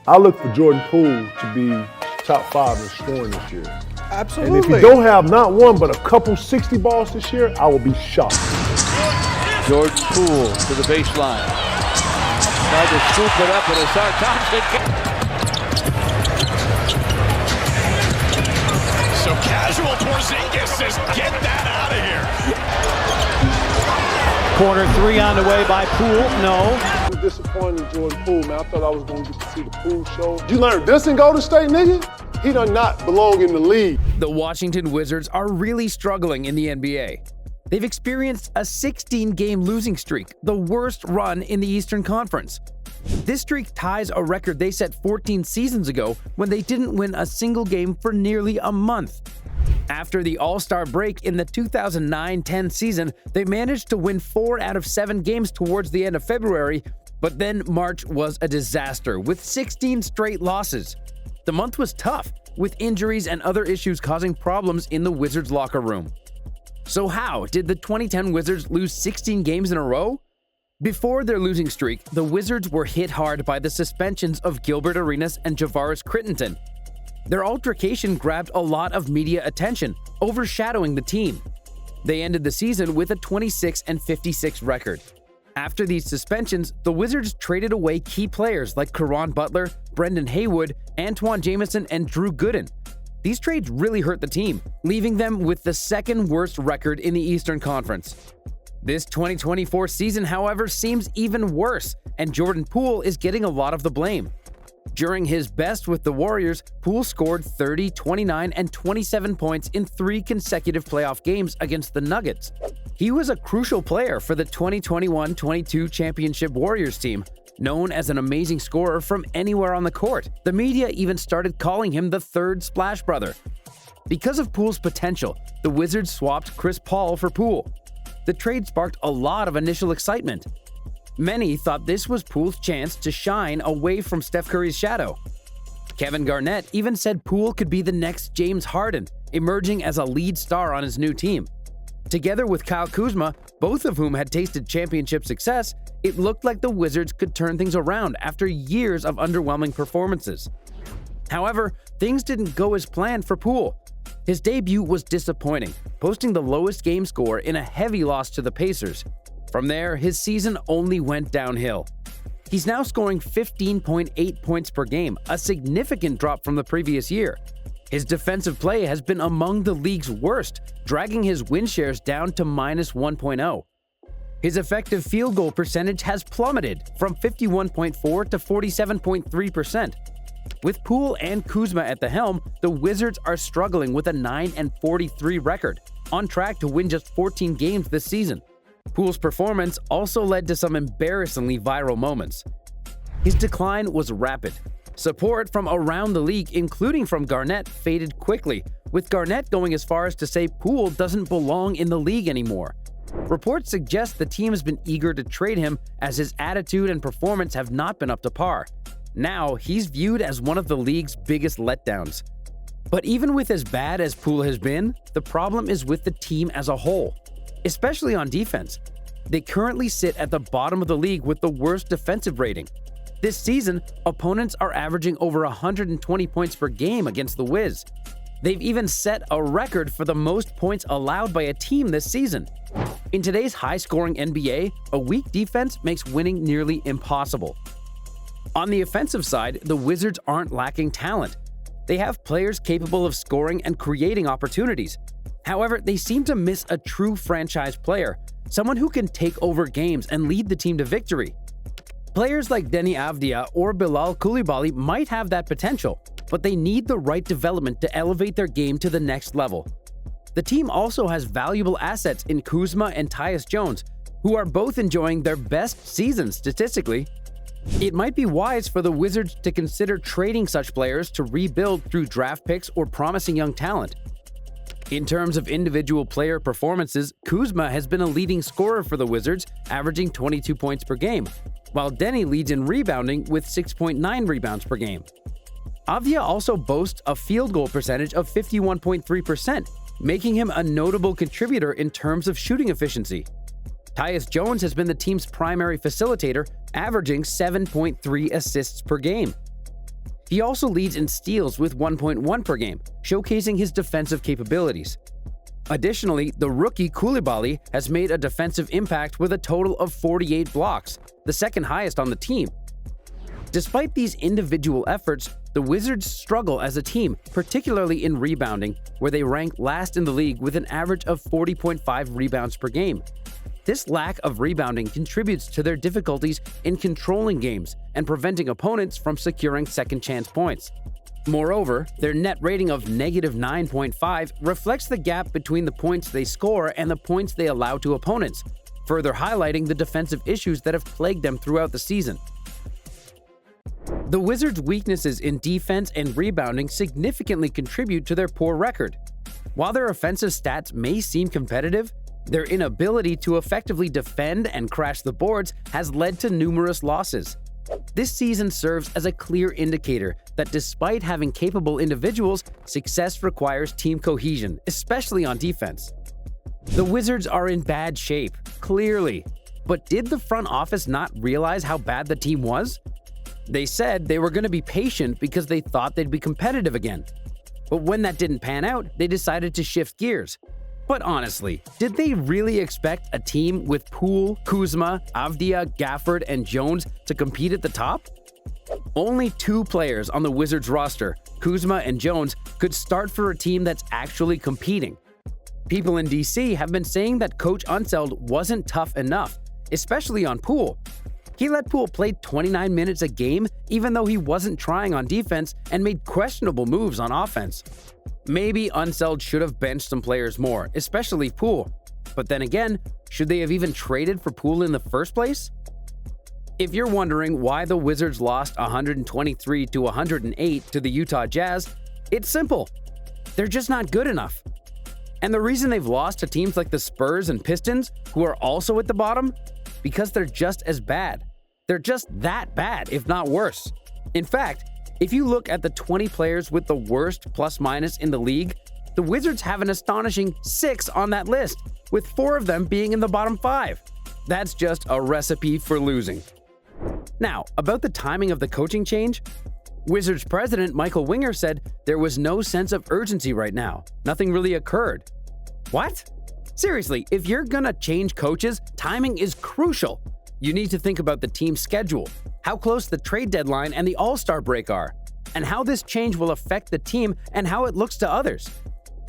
I look for Jordan Poole to be top 5 in scoring this year. Absolutely. And if he don't have not one but a couple 60 balls this year, I will be shocked. Jordan Poole to the baseline. Tried to scoop it up, and Asar Thompson. So casual Porzingis says, get that out of here. Corner three on the way by Poole. No. I was disappointed in Jordan Poole, man. I thought I was going to get to see the Poole show. You learned this in Golden State, nigga? He does not belong in the league. The Washington Wizards are really struggling in the NBA. They've experienced a 16-game losing streak, the worst run in the Eastern Conference. This streak ties a record they set 14 seasons ago when they didn't win a single game for nearly a month. After the All-Star break in the 2009-10 season, they managed to win 4 out of 7 games towards the end of February, but then March was a disaster with 16 straight losses. The month was tough, with injuries and other issues causing problems in the Wizards locker room. So how did the 2010 Wizards lose 16 games in a row? Before their losing streak, the Wizards were hit hard by the suspensions of Gilbert Arenas and Javaris Crittenton. Their altercation grabbed a lot of media attention, overshadowing the team. They ended the season with a 26-56 record. After these suspensions, the Wizards traded away key players like Caron Butler, Brendan Haywood, Antoine Jamison, and Drew Gooden. These trades really hurt the team, leaving them with the second worst record in the Eastern Conference. This 2024 season, however, seems even worse, and Jordan Poole is getting a lot of the blame. During his best with the Warriors, Poole scored 30, 29, and 27 points in 3 consecutive playoff games against the Nuggets. He was a crucial player for the 2021-22 championship Warriors team, known as an amazing scorer from anywhere on the court. The media even started calling him the third Splash Brother. Because of Poole's potential, the Wizards swapped Chris Paul for Poole. The trade sparked a lot of initial excitement. Many thought this was Poole's chance to shine away from Steph Curry's shadow. Kevin Garnett even said Poole could be the next James Harden, emerging as a lead star on his new team. Together with Kyle Kuzma, both of whom had tasted championship success, it looked like the Wizards could turn things around after years of underwhelming performances. However, things didn't go as planned for Poole. His debut was disappointing, posting the lowest game score in a heavy loss to the Pacers. From there, his season only went downhill. He's now scoring 15.8 points per game, a significant drop from the previous year. His defensive play has been among the league's worst, dragging his win shares down to -1.0. His effective field goal percentage has plummeted from 51.4 to 47.3%. With Poole and Kuzma at the helm, the Wizards are struggling with a 9-43 record, on track to win just 14 games this season. Poole's performance also led to some embarrassingly viral moments. His decline was rapid. Support from around the league, including from Garnett, faded quickly, with Garnett going as far as to say Poole doesn't belong in the league anymore. Reports suggest the team has been eager to trade him as his attitude and performance have not been up to par. Now, he's viewed as one of the league's biggest letdowns. But even with as bad as Poole has been, the problem is with the team as a whole, especially on defense. They currently sit at the bottom of the league with the worst defensive rating. This season, opponents are averaging over 120 points per game against the Wiz. They've even set a record for the most points allowed by a team this season. In today's high-scoring NBA, a weak defense makes winning nearly impossible. On the offensive side, the Wizards aren't lacking talent. They have players capable of scoring and creating opportunities. However, they seem to miss a true franchise player, someone who can take over games and lead the team to victory. Players like Deni Avdija or Bilal Coulibaly might have that potential, but they need the right development to elevate their game to the next level. The team also has valuable assets in Kuzma and Tyus Jones, who are both enjoying their best seasons statistically. It might be wise for the Wizards to consider trading such players to rebuild through draft picks or promising young talent. In terms of individual player performances, Kuzma has been a leading scorer for the Wizards, averaging 22 points per game, while Deni leads in rebounding with 6.9 rebounds per game. Avdija also boasts a field goal percentage of 51.3%, making him a notable contributor in terms of shooting efficiency. Tyus Jones has been the team's primary facilitator, averaging 7.3 assists per game. He also leads in steals with 1.1 per game, showcasing his defensive capabilities. Additionally, the rookie Coulibaly has made a defensive impact with a total of 48 blocks, the second highest on the team. Despite these individual efforts, the Wizards struggle as a team, particularly in rebounding, where they rank last in the league with an average of 40.5 rebounds per game. This lack of rebounding contributes to their difficulties in controlling games and preventing opponents from securing second-chance points. Moreover, their net rating of -9.5 reflects the gap between the points they score and the points they allow to opponents, further highlighting the defensive issues that have plagued them throughout the season. The Wizards' weaknesses in defense and rebounding significantly contribute to their poor record. While their offensive stats may seem competitive, their inability to effectively defend and crash the boards has led to numerous losses. This season serves as a clear indicator that despite having capable individuals, success requires team cohesion, especially on defense. The Wizards are in bad shape, clearly. But did the front office not realize how bad the team was? They said they were going to be patient because they thought they'd be competitive again. But when that didn't pan out, they decided to shift gears. But honestly, did they really expect a team with Poole, Kuzma, Avdia, Gafford, and Jones to compete at the top? Only 2 players on the Wizards roster, Kuzma and Jones, could start for a team that's actually competing. People in DC have been saying that Coach Unseld wasn't tough enough, especially on Poole. He let Poole play 29 minutes a game even though he wasn't trying on defense and made questionable moves on offense. Maybe Unseld should have benched some players more, especially Poole. But then again, should they have even traded for Poole in the first place? If you're wondering why the Wizards lost 123-108 to the Utah Jazz, it's simple. They're just not good enough. And the reason they've lost to teams like the Spurs and Pistons, who are also at the bottom, because they're just as bad. They're just that bad, if not worse. In fact, if you look at the 20 players with the worst plus-minus in the league, the Wizards have an astonishing 6 on that list, with 4 of them being in the bottom 5. That's just a recipe for losing. Now, about the timing of the coaching change, Wizards president Michael Winger said there was no sense of urgency right now. Nothing really occurred. What? Seriously, if you're gonna change coaches, timing is crucial. You need to think about the team's schedule, how close the trade deadline and the All-Star break are, and how this change will affect the team and how it looks to others.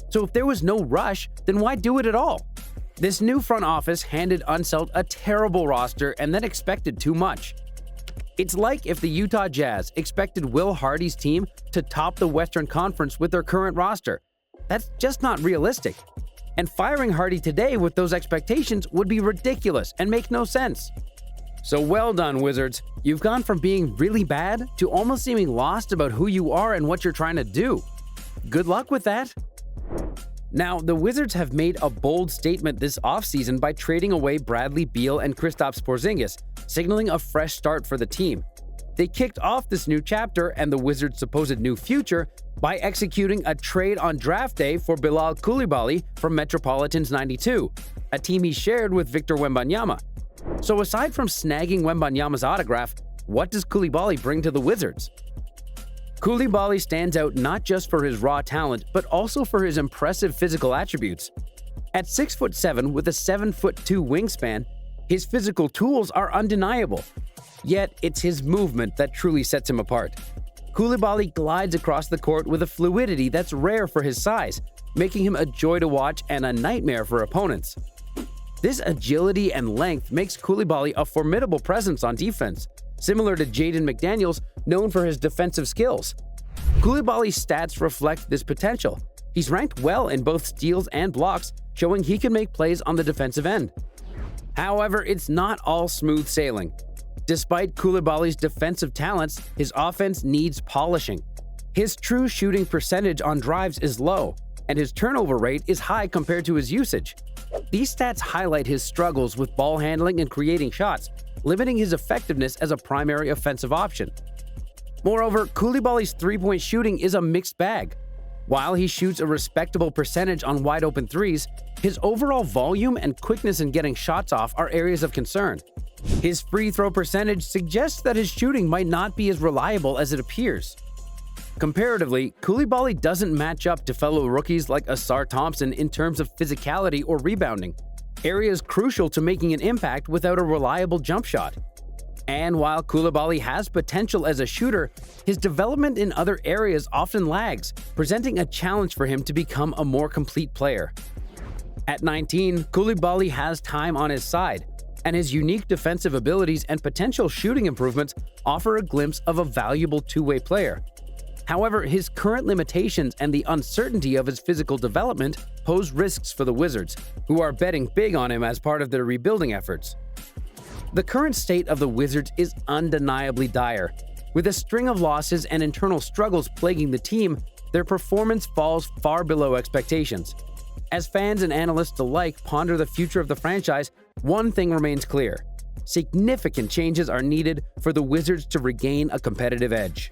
So if there was no rush, then why do it at all? This new front office handed Unseld a terrible roster and then expected too much. It's like if the Utah Jazz expected Will Hardy's team to top the Western Conference with their current roster. That's just not realistic. And firing Hardy today with those expectations would be ridiculous and make no sense. So well done, Wizards. You've gone from being really bad to almost seeming lost about who you are and what you're trying to do. Good luck with that. Now, the Wizards have made a bold statement this offseason by trading away Bradley Beal and Kristaps Porzingis, signaling a fresh start for the team. They kicked off this new chapter and the Wizards' supposed new future by executing a trade on draft day for Bilal Coulibaly from Metropolitans 92, a team he shared with Victor Wembanyama. So aside from snagging Wembanyama's autograph, what does Coulibaly bring to the Wizards? Coulibaly stands out not just for his raw talent, but also for his impressive physical attributes. At 6'7" with a 7'2" wingspan, his physical tools are undeniable. Yet, it's his movement that truly sets him apart. Coulibaly glides across the court with a fluidity that's rare for his size, making him a joy to watch and a nightmare for opponents. This agility and length makes Coulibaly a formidable presence on defense, similar to Jaden McDaniels, known for his defensive skills. Coulibaly's stats reflect this potential. He's ranked well in both steals and blocks, showing he can make plays on the defensive end. However, it's not all smooth sailing. Despite Coulibaly's defensive talents, his offense needs polishing. His true shooting percentage on drives is low, and his turnover rate is high compared to his usage. These stats highlight his struggles with ball handling and creating shots, limiting his effectiveness as a primary offensive option. Moreover, Coulibaly's three-point shooting is a mixed bag. While he shoots a respectable percentage on wide-open threes, his overall volume and quickness in getting shots off are areas of concern. His free throw percentage suggests that his shooting might not be as reliable as it appears. Comparatively, Coulibaly doesn't match up to fellow rookies like Asar Thompson in terms of physicality or rebounding, areas crucial to making an impact without a reliable jump shot. And while Coulibaly has potential as a shooter, his development in other areas often lags, presenting a challenge for him to become a more complete player. At 19, Coulibaly has time on his side, and his unique defensive abilities and potential shooting improvements offer a glimpse of a valuable two-way player. However, his current limitations and the uncertainty of his physical development pose risks for the Wizards, who are betting big on him as part of their rebuilding efforts. The current state of the Wizards is undeniably dire. With a string of losses and internal struggles plaguing the team, their performance falls far below expectations. As fans and analysts alike ponder the future of the franchise, one thing remains clear: significant changes are needed for the Wizards to regain a competitive edge.